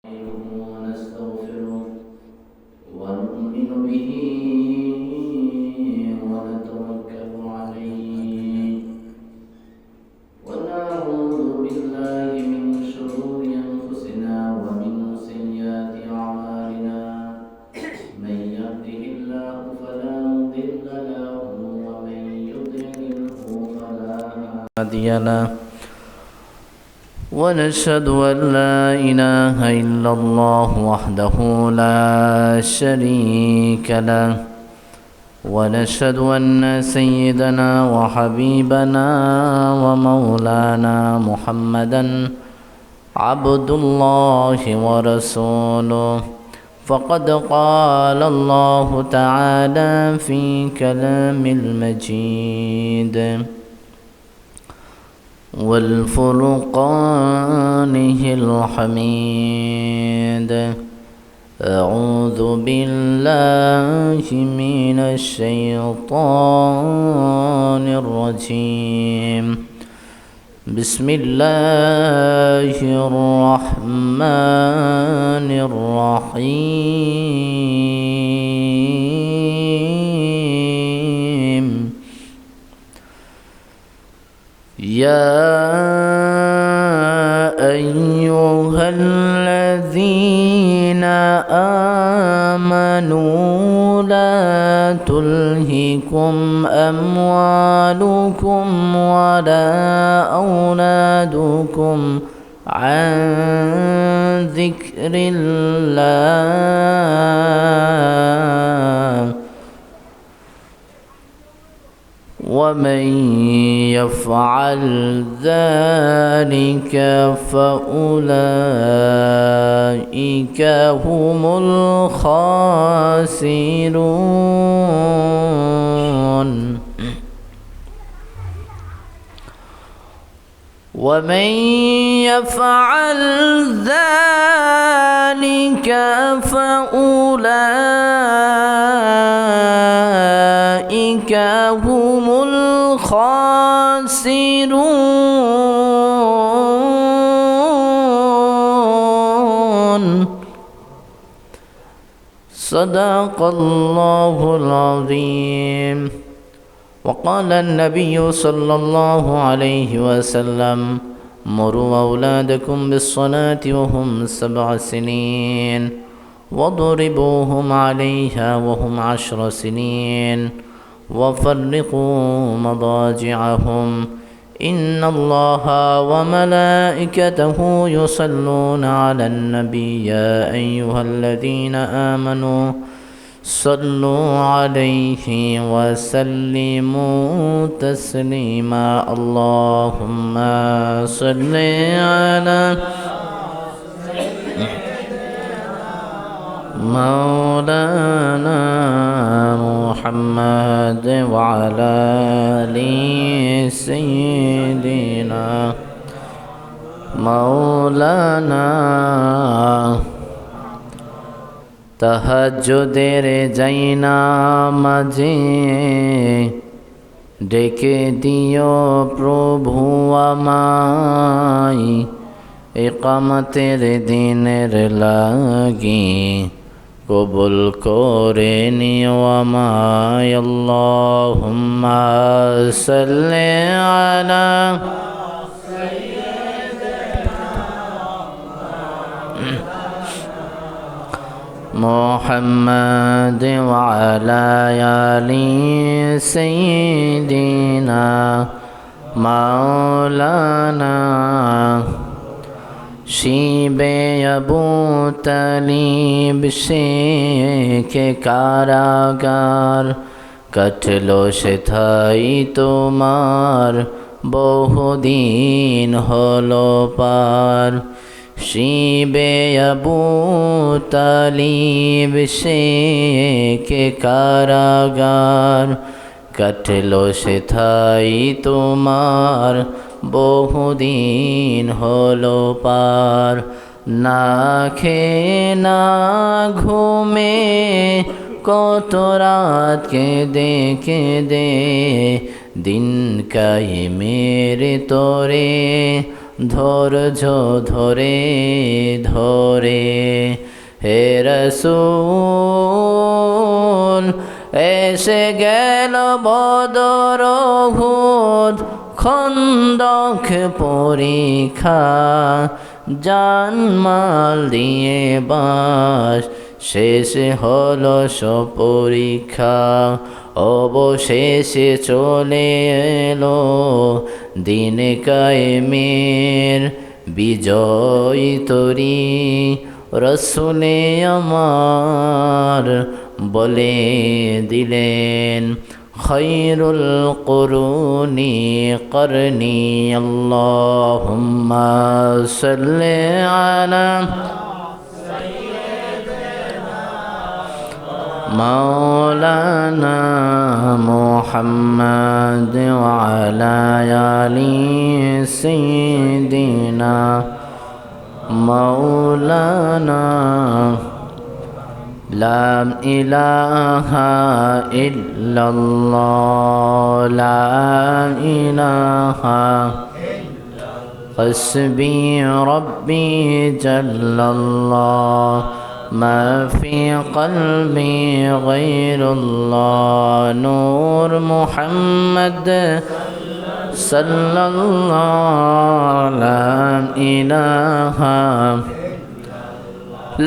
ونستغفره ونؤمن به ونتوكل عليه ونعوذ بالله من شرور أنفسنا ومن سيئات أعمالنا من يهده الله فلا مضل له ومن يضلله فلا هادي له ونشهد أن لا إله إلا الله وحده لا شريك له ونشهد أن سيدنا وحبيبنا ومولانا محمدا عبد الله ورسوله فقد قال الله تعالى في كلام المجيد والفرقانه الحميد أعوذ بالله من الشيطان الرجيم بسم الله الرحمن الرحيم يا أيها الذين آمنوا لا تلهكم أموالكم ولا أولادكم عن ذكر الله ومن يفعل ذلك فأولئك هم الخاسرون ومن يفعل ذلك فأولئك هم الخاسرون صدق الله العظيم. وقال النبي صلى الله عليه وسلم مروا أولادكم بالصلاة وهم 7 سنين واضربوهم عليها وهم 10 سنين وفرقوا مضاجعهم إن الله وملائكته يصلون على النبي يا أيها الذين آمنوا صلوا عليه وسلموا تسليما اللهم صل على مولانا محمد وعلى آل سيدنا مولانا তাহাজ্জুদের যাইনা মাঝে ডেকে দিও প্রভু আমায় ইকামতের দিনের লাগি কবুল করে নিও আমায় আল্লাহুম্মা সাল্লি আলা محمد وعلى آل سيدنا مولانا শিবে আবু তালিব শেখে কারাগার কাটলো সেথাই তোমার বহুদিন হলো পার শিবে আবু তালিব শেখে কারাগার কাটলো সেথাই তোমার বহুদিন হলো পার না খেয়ে না ঘুমে কত রাত কেঁদে দিন কায়েমের তোরে ধৈর্য ধরে ধরে হে রাসূল এসে গেল বদর উহুদ খন্দক পরীক্ষা জানমাল দিয়ে বাস শেষ হলো সব পরীক্ষা অবশেষে চলে এলো দিন কায়েমের বিজয় তরি রসুলে আমার বলে দিলেন খৈরুল কুরুনি করনি আল্লাহুম্মা সাল্লি আলা مولانا محمد وعلى آل سيدنا مولانا لا إله إلا الله لا إله حسبي ربي جل الله ما في قلبي غير الله نور محمد صلى الله لا إله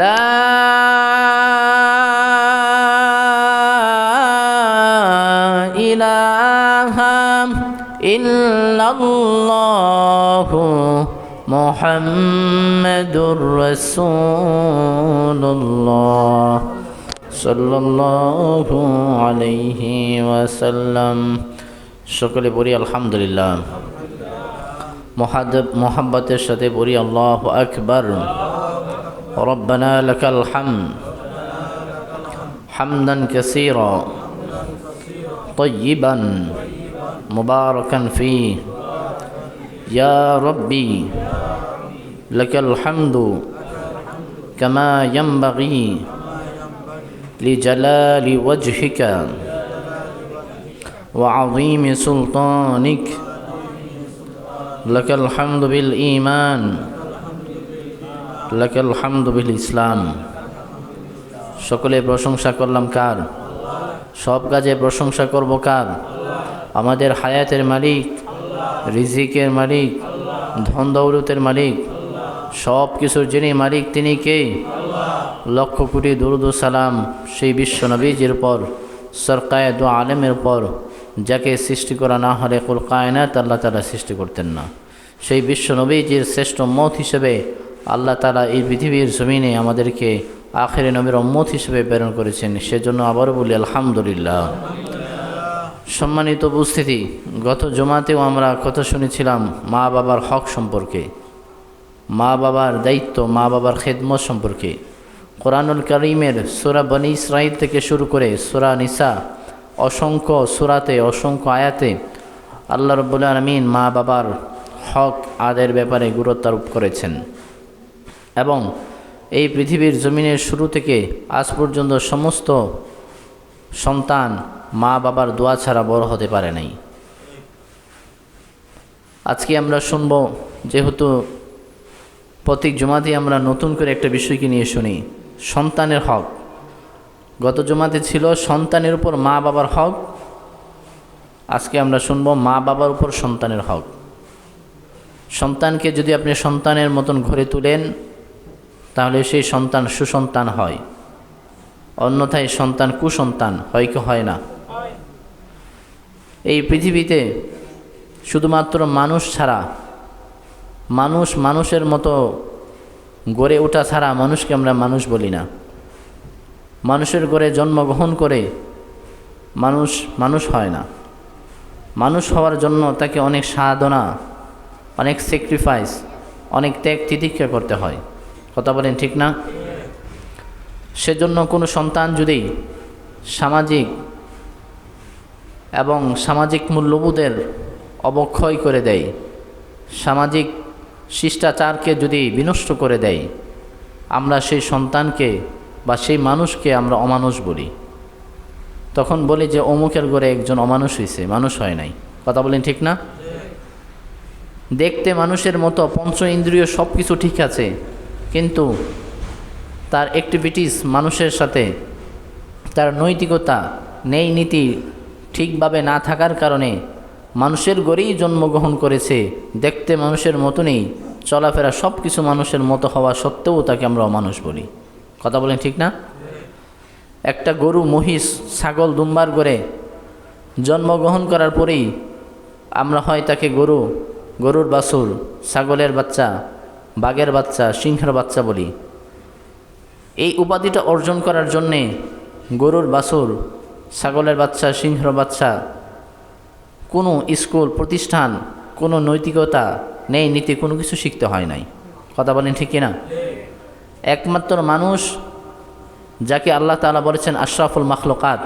لا إله إلا الله মুহাম্মাদুর রাসূলুল্লাহ সাল্লাল্লাহু আলাইহি ওয়াসাল্লাম। সকলে বলি আলহামদুলিল্লাহ। মোহাব্বতের সাথে বলি আল্লাহু আকবার। রব্বানা লাকাল হামদ হামদান কাসীরা طيبا মুবারাকান ফীহি ইয়া রব্বি لك الحمد كما ينبغي لجلال وجهك وعظيم سلطانك لك الحمد بالإيمان لك الحمد بالإسلام। সকলে প্রশংসা করলাম কার? সব কাজে প্রশংসা করব কার? আমাদের হায়াতের মালিক, রিজিকের মালিক, ধন দৌলতের মালিক, সব কিছুর যিনি মালিক তিনি কে? লক্ষ কোটি দুরূদ ও সালাম সেই বিশ্ব নবীজির পর, সরকায়ে দু আলেমের পর, যাকে সৃষ্টি করা না হলে কুল কায়নাত আল্লাহ তাআলা সৃষ্টি করতেন না। সেই বিশ্ব নবীজির শ্রেষ্ঠ উম্মত হিসেবে আল্লাহ তাআলা এই পৃথিবীর জমিনে আমাদেরকে আখিরি নবীর উম্মত হিসেবে প্রেরণ করেছেন, সেজন্য আবারও বলি আলহামদুলিল্লাহ। সম্মানিত উপস্থিতি, গত জুমাতেও আমরা কথা শুনেছিলাম মা বাবার হক সম্পর্কে, মা বাবার দায়িত্ব, মা বাবার খেদমত সম্পর্কে। কোরআনুল কারীমের সূরা বনী ইসরাঈল থেকে শুরু করে সূরা নিসা, অসংখ্য সূরাতে, অসংখ্য আয়াতে আল্লাহ রাব্বুল আলামিন মা বাবার হক আদায়ের ব্যাপারে গুরুত্ব আরোপ করেছেন। এবং এই পৃথিবীর জমিনের শুরু থেকে আজ পর্যন্ত সমস্ত সন্তান মা বাবার দোয়া ছাড়া বড় হতে পারে নাই। আজকে আমরা শুনব, যেহেতু প্রত্যেক জুমাতে আমরা নতুন করে একটা বিষয়কে নিয়ে শুনি, সন্তানের হক। গত জুমাতে ছিল সন্তানের উপর মা বাবার হক, আজকে আমরা শুনব মা বাবার উপর সন্তানের হক। সন্তানকে যদি আপনি সন্তানের মতন ঘরে তুলেন তাহলে সেই সন্তান সুসন্তান হয়, অন্যথায় সন্তান কুসন্তান হয় কি হয় না? এই পৃথিবীতে শুধুমাত্র মানুষ ছাড়া, মানুষের মতো গড়ে ওঠা ছাড়া মানুষকে আমরা মানুষ বলি না। মানুষের ঘরে জন্মগ্রহণ করে মানুষ হয় না। মানুষ হওয়ার জন্য তাকে অনেক সাধনা, অনেক স্যাক্রিফাইস, অনেক ত্যাগ তিতিক্ষা করতে হয়। কথা বলেন ঠিক না? সেজন্য কোনো সন্তান যদি সামাজিক এবং সামাজিক মূল্যবোধের অবক্ষয় করে দেয়, সামাজিক শিষ্টাচারকে যদি বিনষ্ট করে দেয়, আমরা সেই সন্তানকে বা সেই মানুষকে আমরা অমানুষ বলি। তখন বলি যে অমুকের ঘরে একজন অমানুষ হয়েছে, মানুষ হয় নাই। কথা বলেন ঠিক না? দেখতে মানুষের মতো, পঞ্চ ইন্দ্রিয় সব কিছু ঠিক আছে, কিন্তু তার অ্যাক্টিভিটিস মানুষের সাথে, তার নৈতিকতা, ন্যায় নীতি ঠিকভাবে না থাকার কারণে মানুষের গড়েই জন্মগ্রহণ করেছে, দেখতে মানুষের মতো নেই, চলাফেরা সব কিছু মানুষের মতো হওয়া সত্ত্বেও তাকে আমরা অমানুষ বলি। কথা বলেন ঠিক না? একটা গরু, মহিষ, ছাগল, দুম্বার গড়ে জন্মগ্রহণ করার পরেই আমরা হয় তাকে গরু, গরুর বাছুর, ছাগলের বাচ্চা, বাঘের বাচ্চা, সিংহের বাচ্চা বলি। এই উপাধিটা অর্জন করার জন্যে গরুর বাছুর, ছাগলের বাচ্চা, সিংহের বাচ্চা কোনো স্কুল প্রতিষ্ঠান, কোনো নৈতিকতা, ন্যায় নীতি কোনো কিছু শিখতে হয় নাই। কথা বলেন ঠিক কিনা? একমাত্র মানুষ যাকে আল্লাহ তাআলা বলেছেন আশরাফুল মাখলুকাত,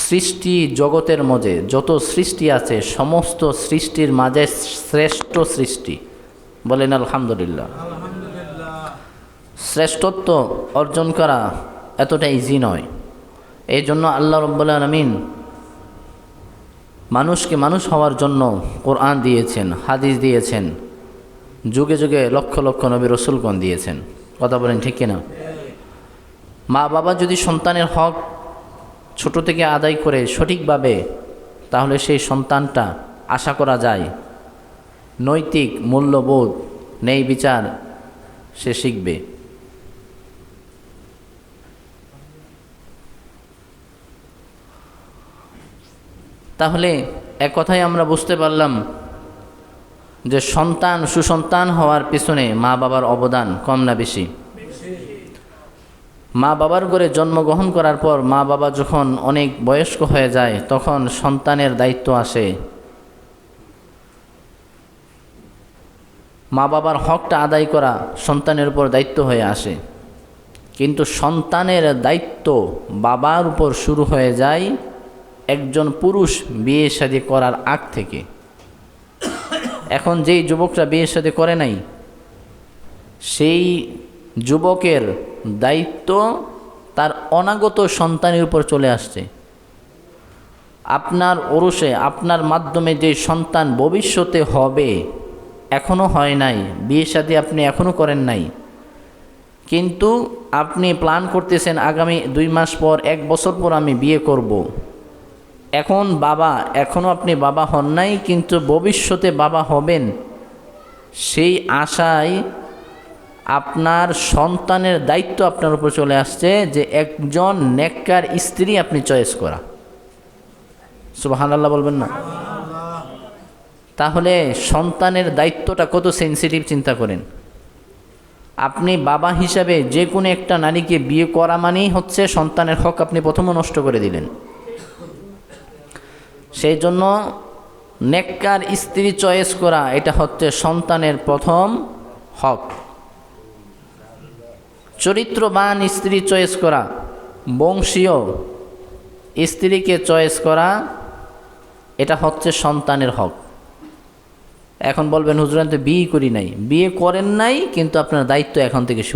সৃষ্টি জগতের মধ্যে যত সৃষ্টি আছে সমস্ত সৃষ্টির মাঝে শ্রেষ্ঠ সৃষ্টি। বলেন আলহামদুলিল্লাহ। শ্রেষ্ঠত্ব অর্জন করা এতটা ইজি নয়। এই জন্য আল্লাহ রাব্বুল আলামিন মানুষকে মানুষ হওয়ার জন্য কোরআন দিয়েছেন, হাদিস দিয়েছেন, যুগে যুগে লক্ষ লক্ষ নবী রসুলগণ দিয়েছেন। কথা বলেন ঠিক কিনা? মা বাবা যদি সন্তানের হক ছোট থেকে আদায় করে সঠিকভাবে, তাহলে সেই সন্তানটা আশা করা যায় নৈতিক মূল্যবোধ, ন্যায় বিচার সে শিখবে। তাহলে এক কথায় আমরা বুঝতে পারলাম যে সন্তান, সুসন্তান হওয়ার পিছনে মা বাবার অবদান কম না বেশি? মা বাবার ঘরে জন্মগ্রহণ করার পর মা বাবা যখন অনেক বয়স্ক হয়ে যায় তখন সন্তানের দায়িত্ব আসে। মা বাবার হকটা আদায় করা সন্তানের উপর দায়িত্ব হয়ে আসে, কিন্তু সন্তানের দায়িত্ব বাবার উপর শুরু হয়ে যায় একজন পুরুষ বিয়ে শাদী করার আগ থেকে। এখন যেই যুবকরা বিয়ে শাদী করে নাই, সেই যুবকের দায়িত্ব তার অনাগত সন্তানের উপর চলে আসছে। আপনার ওরসে, আপনার মাধ্যমে যে সন্তান ভবিষ্যতে হবে, এখনও হয় নাই, বিয়ে শাদী আপনি এখনও করেন নাই, কিন্তু আপনি প্ল্যান করতেছেন আগামী 2 মাস পর, 1 বছর পর আমি বিয়ে করব। এখন বাবা, এখনও আপনি বাবা হন নাই, কিন্তু ভবিষ্যতে বাবা হবেন, সেই আশায় আপনার সন্তানের দায়িত্ব আপনার উপর চলে আসছে যে একজন নেককার স্ত্রী আপনি চয়েস করা। সুবহানাল্লাহ বলবেন না? তাহলে সন্তানের দায়িত্বটা কত সেনসিটিভ চিন্তা করেন। আপনি বাবা হিসাবে যে কোনো একটা নারীকে বিয়ে করা মানেই হচ্ছে সন্তানের হক আপনি প্রথমে নষ্ট করে দিলেন। সেই জন্য নেককার স্ত্রী চয়েস করা এটা হচ্ছে সন্তানের প্রথম হক। চরিত্রবান স্ত্রী চয়েস করা, বংশীয় স্ত্রীকে চয়েস করা, এটা হচ্ছে সন্তানের হক। এখন বলবেন হুজুর আমি তো বিয়ে করি নাই। বিয়ে করেন নাই, কিন্তু আপনার দায়িত্ব এখন থেকে শুরু।